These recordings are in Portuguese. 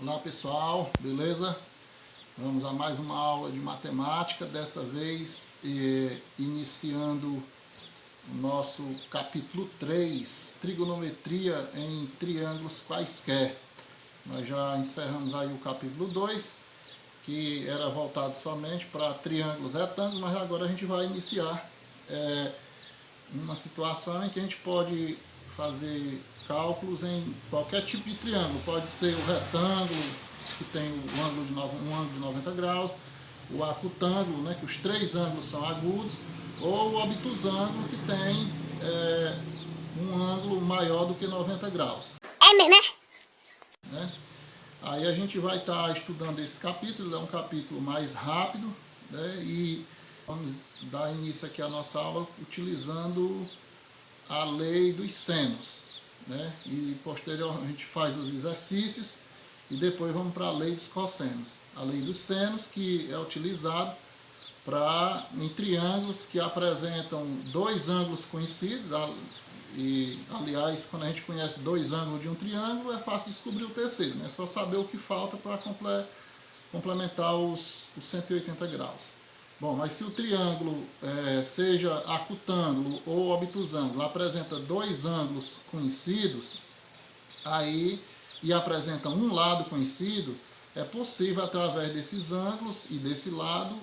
Olá pessoal, beleza? Vamos a mais uma aula de matemática, dessa vez iniciando o nosso capítulo 3, trigonometria em triângulos quaisquer. Nós já encerramos aí o capítulo 2, que era voltado somente para triângulos retângulos, mas agora a gente vai iniciar uma situação em que a gente pode fazer cálculos em qualquer tipo de triângulo. Pode ser o retângulo, que tem um ângulo de 90 graus, o acutângulo, né, que os três ângulos são agudos, ou o obtusângulo, que tem um ângulo maior do que 90 graus. Né? Aí a gente vai estar estudando esse capítulo, é um capítulo mais rápido, né, e vamos dar início aqui à nossa aula utilizando a lei dos senos, né? E posteriormente a gente faz os exercícios e depois vamos para a lei dos cossenos. A lei dos senos, que é utilizado em triângulos que apresentam dois ângulos conhecidos, e aliás, quando a gente conhece dois ângulos de um triângulo, é fácil descobrir o terceiro, né? É só saber o que falta para complementar os 180 graus. Bom, mas se o triângulo seja acutângulo ou obtusângulo, apresenta dois ângulos conhecidos, e apresenta um lado conhecido, é possível, através desses ângulos e desse lado,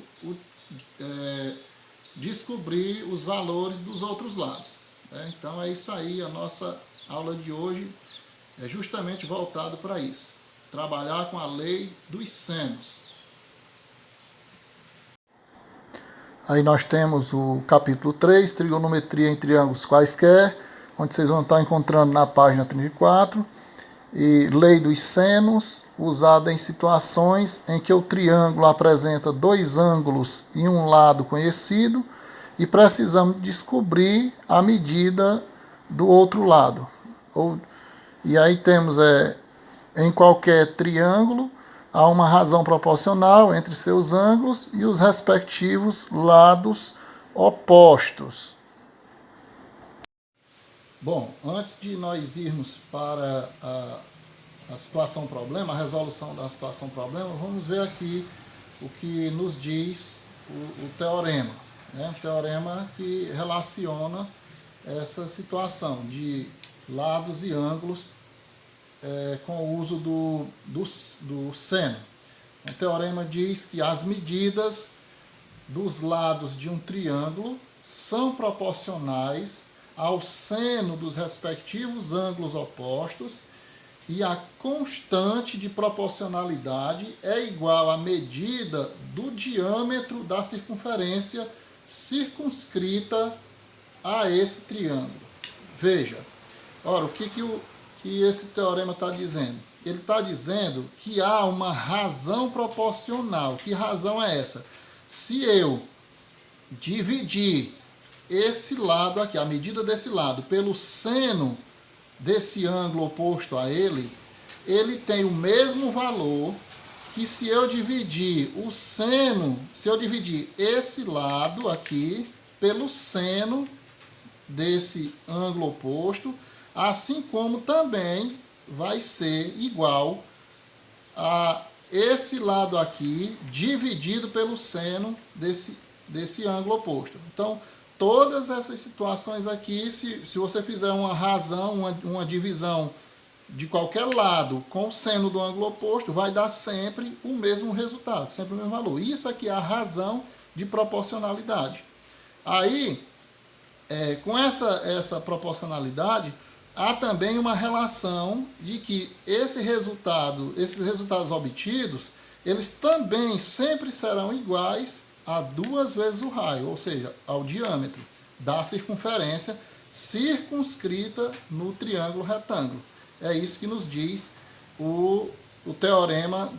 descobrir os valores dos outros lados. Então é isso aí, a nossa aula de hoje é justamente voltado para isso. Trabalhar com a lei dos senos. Aí nós temos o capítulo 3, trigonometria em triângulos quaisquer, onde vocês vão estar encontrando na página 34, e lei dos senos, usada em situações em que o triângulo apresenta dois ângulos e um lado conhecido, e precisamos descobrir a medida do outro lado. E aí temos, em qualquer triângulo, há uma razão proporcional entre seus ângulos e os respectivos lados opostos. Bom, antes de nós irmos para a situação problema, a resolução da situação problema, vamos ver aqui o que nos diz o teorema. Né? O teorema que relaciona essa situação de lados e ângulos com o uso do seno. O teorema diz que as medidas dos lados de um triângulo são proporcionais ao seno dos respectivos ângulos opostos, e a constante de proporcionalidade é igual à medida do diâmetro da circunferência circunscrita a esse triângulo. Veja, ora, o que esse teorema está dizendo? Ele está dizendo que há uma razão proporcional. Que razão é essa? Se eu dividir esse lado aqui, a medida desse lado, pelo seno desse ângulo oposto a ele, ele tem o mesmo valor que se eu dividir se eu dividir esse lado aqui pelo seno desse ângulo oposto, assim como também vai ser igual a esse lado aqui dividido pelo seno desse ângulo oposto. Então, todas essas situações aqui, se você fizer uma razão, uma divisão de qualquer lado com o seno do ângulo oposto, vai dar sempre o mesmo resultado, sempre o mesmo valor. Isso aqui é a razão de proporcionalidade. Aí, com essa proporcionalidade, há também uma relação de que esses resultados obtidos, eles também sempre serão iguais a 2 vezes o raio, ou seja, ao diâmetro da circunferência circunscrita no triângulo retângulo. É isso que nos diz o teorema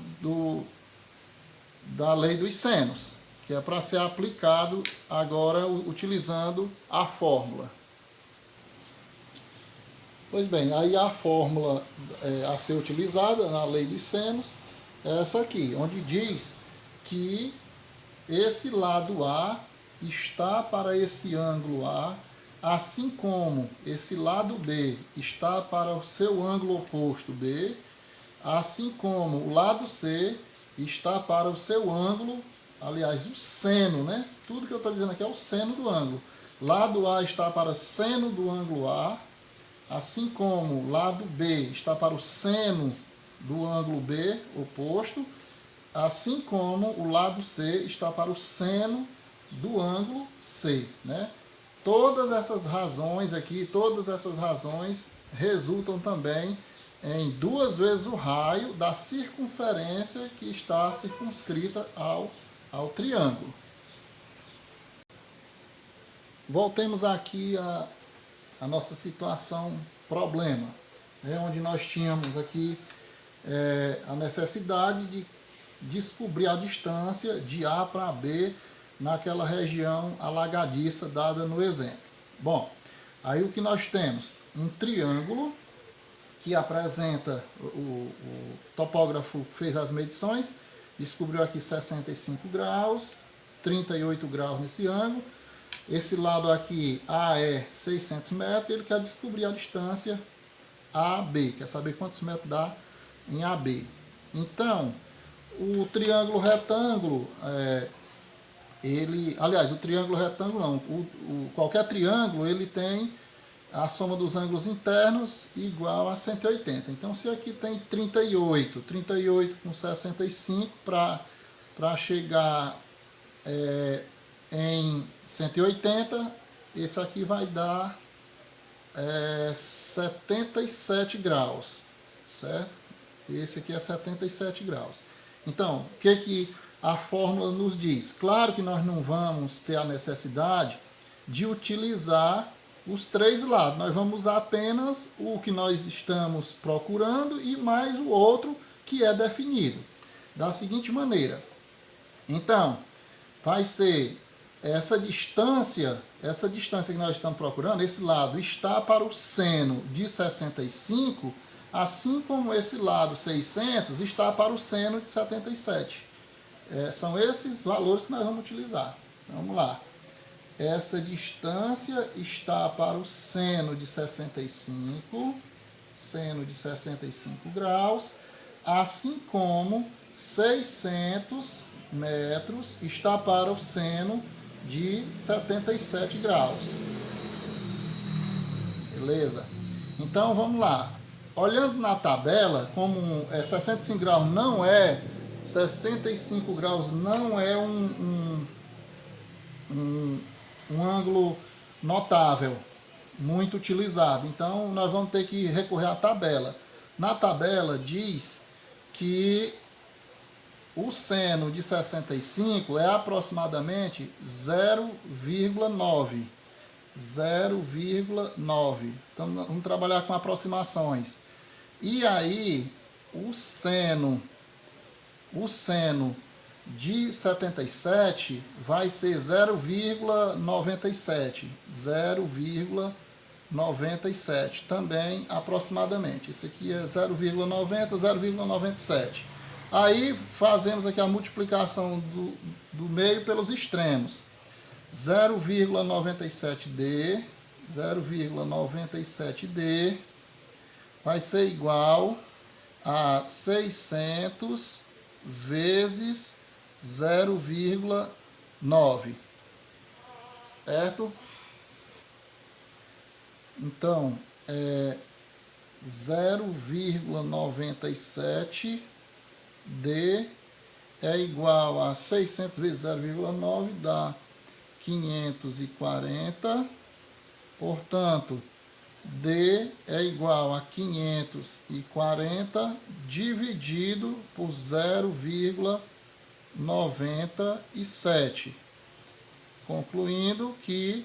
da lei dos senos, que é para ser aplicado agora utilizando a fórmula. Pois bem, aí a fórmula a ser utilizada na lei dos senos é essa aqui, onde diz que esse lado A está para esse ângulo A, assim como esse lado B está para o seu ângulo oposto B, assim como o lado C está para o seu ângulo, aliás, o seno, né? Tudo que eu estou dizendo aqui é o seno do ângulo. Lado A está para o seno do ângulo A, assim como o lado B está para o seno do ângulo B oposto, assim como o lado C está para o seno do ângulo C, né? Todas essas razões aqui, todas essas razões resultam também em 2 vezes o raio da circunferência que está circunscrita ao triângulo. Voltemos aqui à nossa situação problema, né, onde nós tínhamos aqui a necessidade de descobrir a distância de A para B naquela região alagadiça dada no exemplo. Bom, aí o que nós temos? Um triângulo que apresenta, o topógrafo fez as medições, descobriu aqui 65 graus, 38 graus nesse ângulo. Esse lado aqui, A é 600 metros, ele quer descobrir a distância AB, quer saber quantos metros dá em AB. Então, o triângulo retângulo, o triângulo retângulo não, qualquer triângulo ele tem a soma dos ângulos internos igual a 180. Então, se aqui tem 38 com 65 para chegar em 180, esse aqui vai dar 77 graus, certo? Esse aqui é 77 graus. Então, o que a fórmula nos diz? Claro que nós não vamos ter a necessidade de utilizar os 3 lados. Nós vamos usar apenas o que nós estamos procurando e mais o outro que é definido. Da seguinte maneira. Então, vai ser essa distância que nós estamos procurando, esse lado está para o seno de 65, assim como esse lado 600 está para o seno de 77. São esses valores que nós vamos utilizar. Vamos lá. Essa distância está para o seno de 65 graus, assim como 600 metros está para o seno de 77 graus. Beleza? Então, vamos lá. Olhando na tabela, como 65 graus não é 65 graus não é um ângulo notável, muito utilizado. Então, nós vamos ter que recorrer à tabela. Na tabela diz que o seno de 65 é aproximadamente 0,9. 0,9. Então, vamos trabalhar com aproximações. E aí, o seno de 77 vai ser 0,97. 0,97 também aproximadamente. Esse aqui é 0,90, 0,97. Aí fazemos aqui a multiplicação do meio pelos extremos. 0,97D vai ser igual a 600 vezes 0,9, certo? Então, 0,97D é igual a 600 vezes 0,9, dá 540. Portanto, D é igual a 540 dividido por 0,97. Concluindo que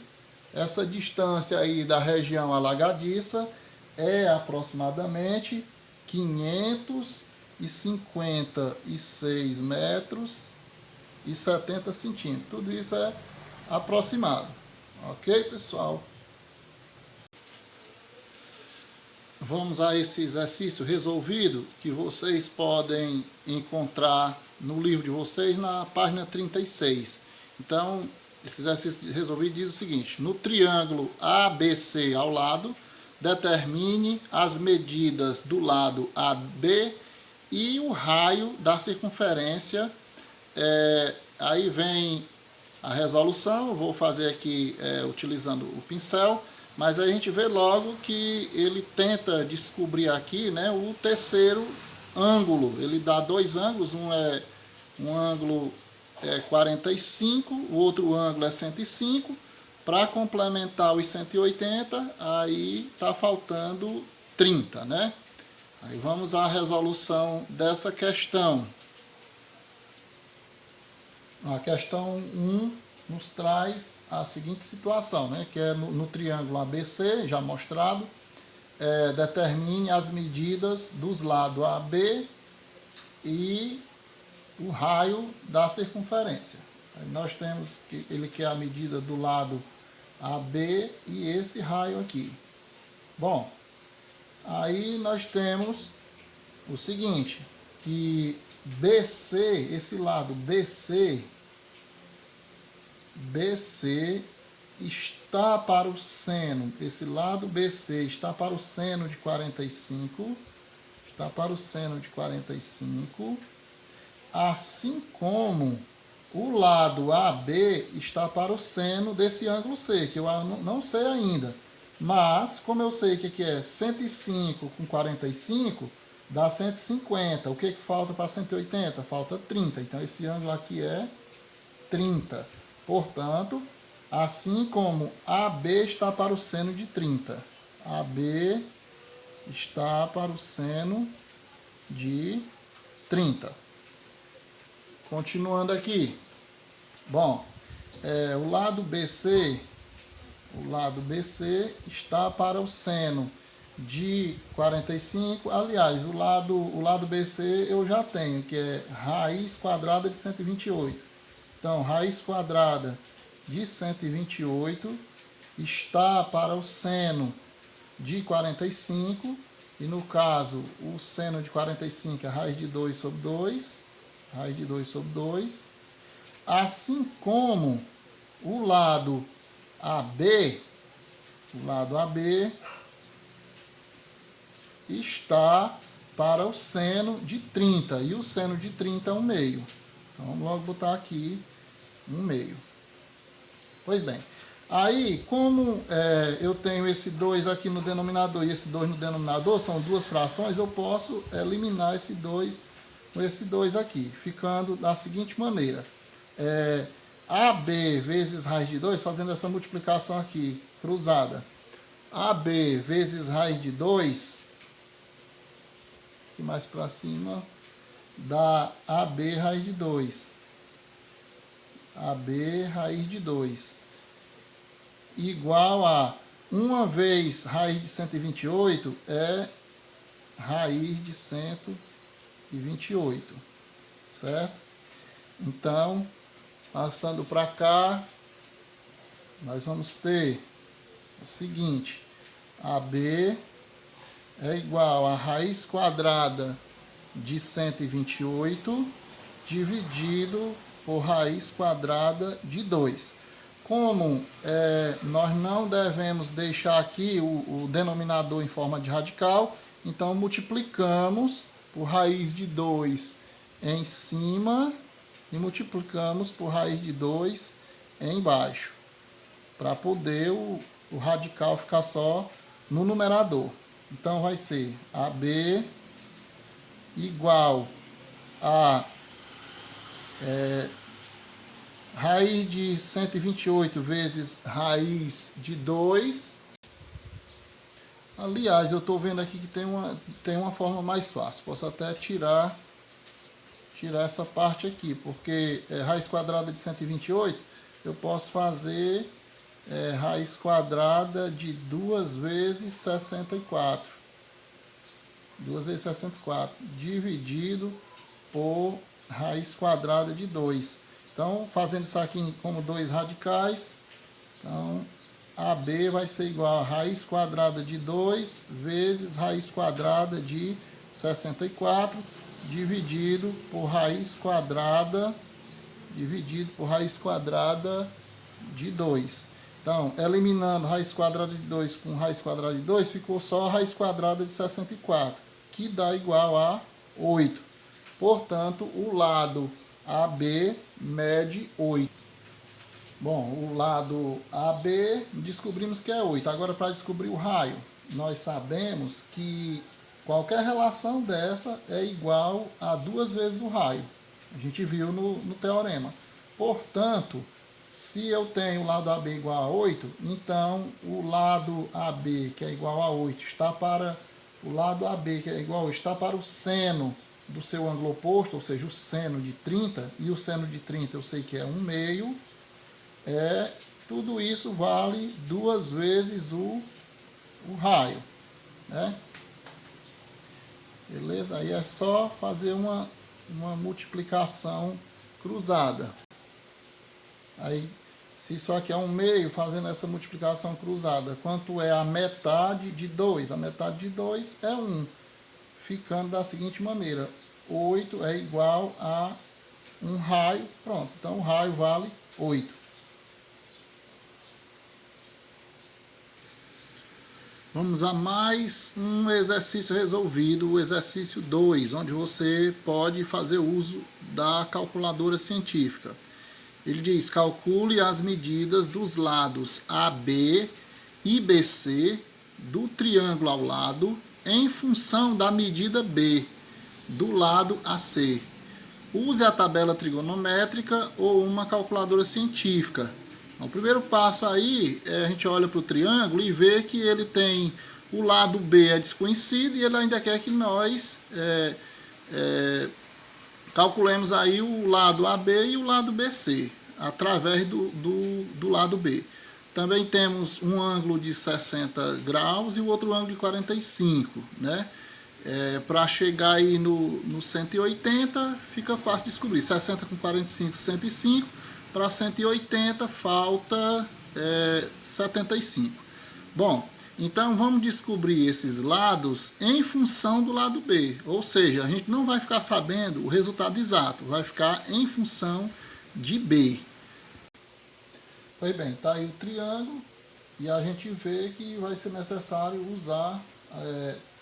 essa distância aí da região alagadiça é aproximadamente 556 metros e 70 centímetros. Tudo isso é aproximado. Ok, pessoal? Vamos a esse exercício resolvido que vocês podem encontrar no livro de vocês na página 36. Então, esse exercício resolvido diz o seguinte: no triângulo ABC ao lado, determine as medidas do lado AB e o raio da circunferência. Aí vem a resolução, eu vou fazer aqui utilizando o pincel, mas aí a gente vê logo que ele tenta descobrir aqui, né, o terceiro ângulo. Ele dá dois ângulos, um ângulo 45, o outro ângulo é 105. Para complementar os 180, aí está faltando 30, né? Aí vamos à resolução dessa questão. A questão 1 nos traz a seguinte situação, né? Que é no triângulo ABC, já mostrado, determine as medidas dos lados AB e o raio da circunferência. Aí nós temos que ele quer a medida do lado AB e esse raio aqui. Bom, aí nós temos o seguinte, que BC, esse lado BC está para o seno, esse lado BC está para o seno de 45, está para o seno de 45, assim como o lado AB está para o seno desse ângulo C, que eu não sei ainda, mas como eu sei que aqui é 105 com 45, dá 150. O que falta para 180? Falta 30. Então, esse ângulo aqui é 30. Portanto, assim como AB está para o seno de 30. AB está para o seno de 30. Continuando aqui. Bom, o lado BC está para o seno de 45, aliás, o lado BC eu já tenho, que é raiz quadrada de 128. Então, raiz quadrada de 128 está para o seno de 45, e no caso, o seno de 45 é raiz de 2 sobre 2, raiz de 2 sobre 2, assim como o lado AB está para o seno de 30, e o seno de 30 é 1 meio. Então, vamos logo botar aqui 1 meio. Pois bem, aí como eu tenho esse 2 aqui no denominador e esse 2 no denominador, são duas frações, eu posso eliminar esse 2 com esse 2 aqui, ficando da seguinte maneira. AB vezes raiz de 2, fazendo essa multiplicação aqui, cruzada. AB vezes raiz de 2, e mais para cima, dá AB raiz de 2. AB raiz de 2. Igual a 1 vezes raiz de 128 é raiz de 128. Certo? Então, passando para cá, nós vamos ter o seguinte. AB é igual a raiz quadrada de 128 dividido por raiz quadrada de 2. Como nós não devemos deixar aqui o denominador em forma de radical, então multiplicamos por raiz de 2 em cima e multiplicamos por raiz de 2 embaixo, para poder o radical ficar só no numerador. Então, vai ser AB igual a raiz de 128 vezes raiz de 2. Aliás, eu estou vendo aqui que tem uma forma mais fácil. Posso até tirar essa parte aqui, porque raiz quadrada de 128, eu posso fazer raiz quadrada de 2 vezes 64. 2 vezes 64 dividido por raiz quadrada de 2. Então, fazendo isso aqui como 2 radicais, então AB vai ser igual a raiz quadrada de 2 vezes raiz quadrada de 64 dividido por raiz quadrada de 2. Então, eliminando raiz quadrada de 2 com raiz quadrada de 2, ficou só a raiz quadrada de 64, que dá igual a 8. Portanto, o lado AB mede 8. Bom, o lado AB descobrimos que é 8. Agora, para descobrir o raio, nós sabemos que qualquer relação dessa é igual a 2 vezes o raio. A gente viu no teorema. Portanto, se eu tenho o lado AB igual a 8, então o lado AB, que é igual a 8, está para o lado AB, que é igual a 8, está para o seno do seu ângulo oposto, ou seja, o seno de 30, e o seno de 30 eu sei que é 1/2, tudo isso vale 2 vezes o raio, né? Beleza? Aí é só fazer uma multiplicação cruzada. Aí, se isso aqui é 1/2, fazendo essa multiplicação cruzada, quanto é a metade de 2? A metade de 2 é 1, ficando da seguinte maneira: 8 é igual a 1 raio. Pronto, então o raio vale 8. Vamos a mais um exercício resolvido, o exercício 2, onde você pode fazer uso da calculadora científica. Ele diz: calcule as medidas dos lados AB e BC do triângulo ao lado em função da medida B do lado AC. Use a tabela trigonométrica ou uma calculadora científica. O primeiro passo aí, a gente olha para o triângulo e vê que ele tem o lado B é desconhecido e ele ainda quer que nós calculemos aí o lado AB e o lado BC, através do lado B. Também temos um ângulo de 60 graus e o outro ângulo de 45, né? Para chegar aí no 180, fica fácil de descobrir. 60 com 45, 105. Para 180 falta 75. Bom, então vamos descobrir esses lados em função do lado B. Ou seja, a gente não vai ficar sabendo o resultado exato, vai ficar em função de B. Pois bem, está aí o triângulo e a gente vê que vai ser necessário usar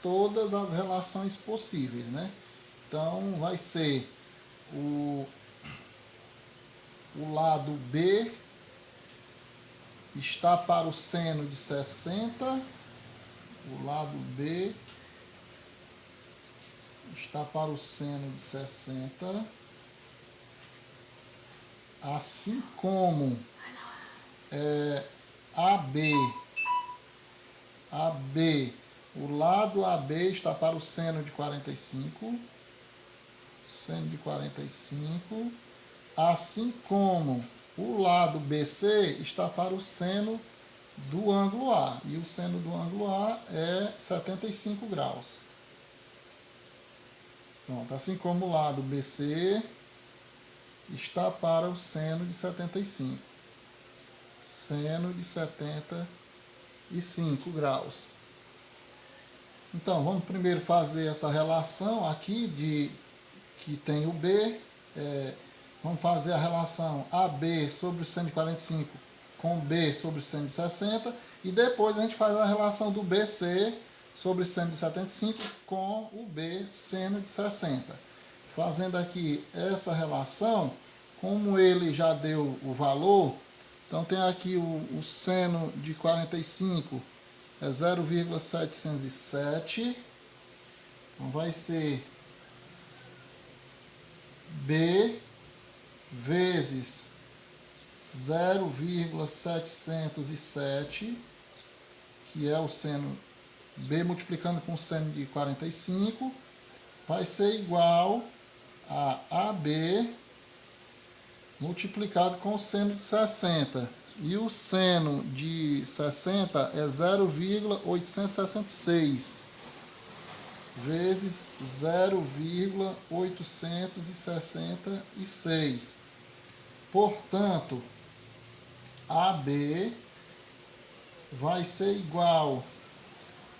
todas as relações possíveis, né? Então vai ser o lado B está para o seno de 60, o lado B está para o seno de 60, assim como AB, o lado AB está para o seno de 45, assim como o lado BC está para o seno do ângulo A, e o seno do ângulo A é 75 graus. Pronto, assim como o lado BC está para o seno de 75. Seno de 75 graus. Então, vamos primeiro fazer essa relação aqui que tem o B. Vamos fazer a relação AB sobre o seno de 45 com B sobre o seno de 60. E depois a gente faz a relação do BC sobre o seno de 75 com o B seno de 60. Fazendo aqui essa relação, como ele já deu o valor, então tem aqui o seno de 45 é 0,707. Então vai ser B vezes 0,707, que é o seno B multiplicando com o seno de 45, vai ser igual a AB multiplicado com o seno de 60. E o seno de 60 é 0,866 vezes 0,866. Portanto, AB vai ser igual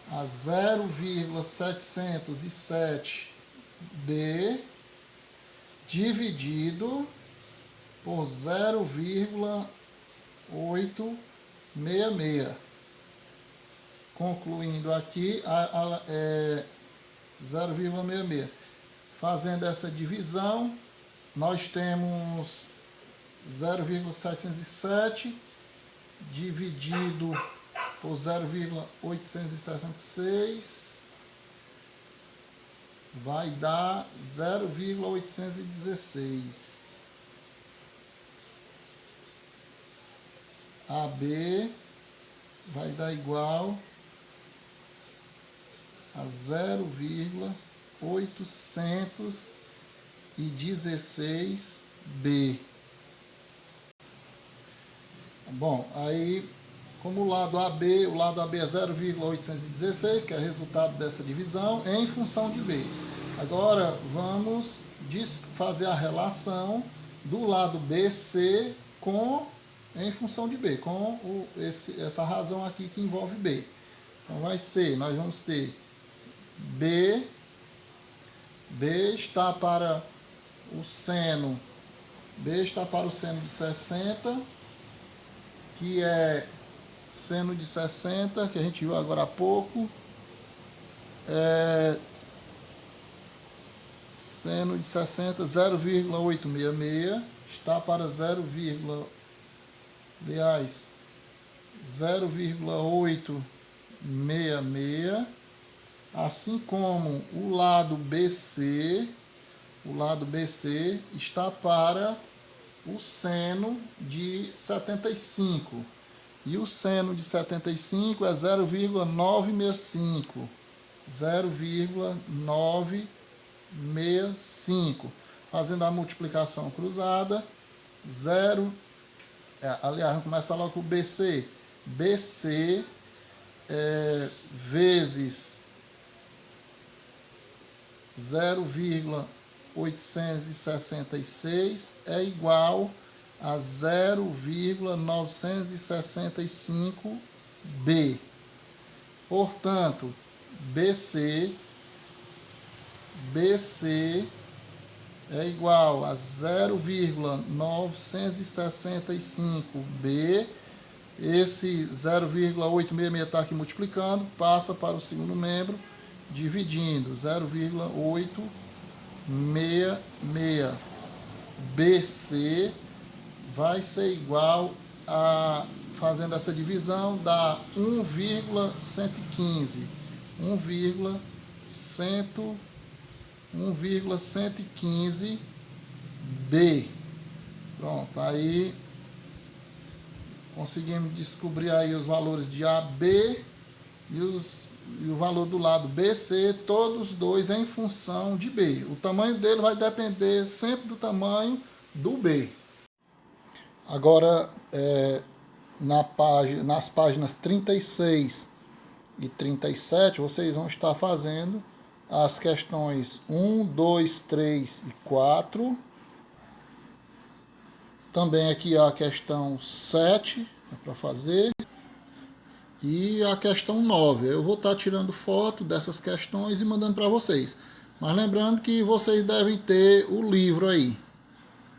a 0,707B dividido por 0,866. Concluindo aqui, 0,66. Fazendo essa divisão, nós temos 0,707 dividido por 0,866 vai dar 0,816. AB vai dar igual a 0,816B. Bom, aí como o lado AB é 0,816, que é resultado dessa divisão, em função de B. Agora vamos fazer a relação do lado BC em função de B, com essa razão aqui que envolve B. Então vai ser, nós vamos ter B está para o seno, B está para o seno de 60, que é seno de 60, que a gente viu agora há pouco, seno de 60, 0,866, está para 0,866, assim como o lado BC está para o seno de 75. E o seno de 75 é 0,965. 0,965. Fazendo a multiplicação cruzada, aliás, vamos começar logo com o BC. BC vezes 0,866 é igual a 0,965B. Portanto, BC é igual a 0,965B. Esse 0,866 está aqui multiplicando, passa para o segundo membro, dividindo 0,866. BC vai ser igual a, fazendo essa divisão, dá 1,115. 1,115B. Pronto, aí conseguimos descobrir aí os valores de AB e o valor do lado BC, todos dois em função de B. O tamanho dele vai depender sempre do tamanho do B. Agora, nas páginas 36 e 37, vocês vão estar fazendo as questões 1, 2, 3 e 4. Também aqui a questão 7 é para fazer. E a questão 9. Eu vou estar tirando foto dessas questões e mandando para vocês. Mas lembrando que vocês devem ter o livro aí.